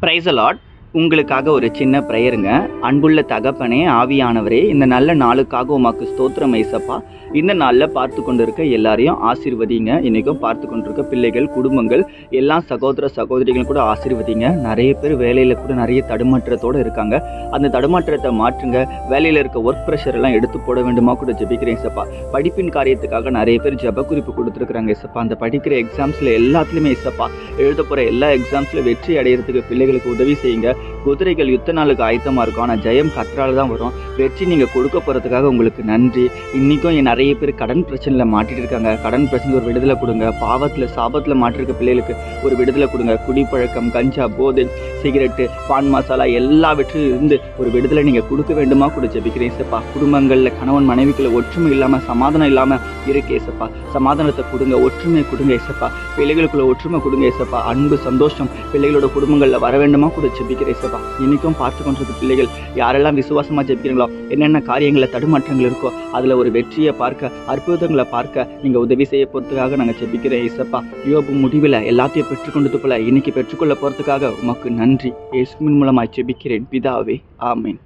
Price Lord. உங்களுக்காக ஒரு சின்ன ப்ரேயருங்க. அன்புள்ள தகப்பனே, ஆவியானவரே, இந்த நல்ல நாளுக்காக உமக்கு ஸ்தோத்திரம் ஏசப்பா. இந்த நாளில் பார்த்து கொண்டு இருக்க எல்லாரையும் ஆசீர்வதிங்க. இன்றைக்கும் பார்த்து கொண்டிருக்க பிள்ளைகள், குடும்பங்கள், எல்லா சகோதர சகோதரிகளும் கூட ஆசீர்வதிங்க. நிறைய பேர் வேலையில் கூட நிறைய தடுமாற்றத்தோடு இருக்காங்க. அந்த தடுமாற்றத்தை மாற்றுங்க. வேலையில் இருக்க ஒர்க் ப்ரெஷர் எல்லாம் எடுத்து போட வேண்டுமா கூட ஜெபிக்கிறேன் ஏசப்பா. படிப்பின் காரியத்துக்காக நிறைய பேர் ஜெப குறிப்பு கொடுத்துருக்குறாங்க ஏசப்பா. அந்த படிக்கிற எக்ஸாம்ஸில் எல்லாத்துலேயுமே ஏசப்பா, எழுத போகிற எல்லா எக்ஸாம்ஸில் வெற்றி அடையிறதுக்கு பிள்ளைகளுக்கு உதவி செய்யுங்க. குதிரைகள் யுத்த நாளுக்கு ஆயத்தமாக இருக்கும், ஆனால் ஜெயம் கற்றால் தான் வரும். வெற்றி நீங்கள் கொடுக்க போகிறதுக்காக உங்களுக்கு நன்றி. இன்றைக்கும் நிறைய பேர் கடன் பிரச்சனையில் மாட்டிட்டு இருக்காங்க. கடன் பிரச்சனை ஒரு விடுதலை கொடுங்க. பாவத்தில் சாபத்தில் மாட்டிருக்க பிள்ளைகளுக்கு ஒரு விடுதலை கொடுங்க. குடிப்பழக்கம், கஞ்சா, போதை, சிகரெட்டு, பான் மசாலா எல்லாவற்றிலும் இருந்து ஒரு விடுதலை நீங்கள் கொடுக்க வேண்டுமா கூட ஜெபிக்கிறேன் ஏசப்பா. குடும்பங்களில் கணவன் மனைவிக்குள்ள ஒற்றுமை இல்லாமல், சமாதானம் இல்லாமல் இருக்கு ஏசப்பா. சமாதானத்தை கொடுங்க, ஒற்றுமை கொடுங்க ஏசப்பா. பிள்ளைகளுக்குள்ள ஒற்றுமை கொடுங்க ஏசப்பா. அன்பு, சந்தோஷம் பிள்ளைகளோட குடும்பங்களில் வர வேண்டுமா கூட ஜெபிக்கிறேன் ஏசப்பா. இன்னைக்கும் பார்த்து கொண்டிருக்க பிள்ளைகள் யாரெல்லாம் விசுவாசமாக ஜெபிக்கிறீங்களோ, என்னென்ன காரியங்களில் தடுமாற்றங்கள் இருக்கோ அதில் ஒரு வெற்றியை பார்க்க, அற்புதங்களை பார்க்க நீங்கள் உதவி செய்ய போகிறதுக்காக நாங்கள் ஜெபிக்கிறேன் ஏசப்பா. யோபு முடிவில் எல்லாத்தையும் பெற்றுக்கொண்டது போல இன்னைக்கு பெற்றுக்கொள்ள போகிறதுக்காக உமக்கு நன்றி. இயேசுவின் மூலமாய் ஜெபிக்கிறேன் பிதாவே, ஆமென்.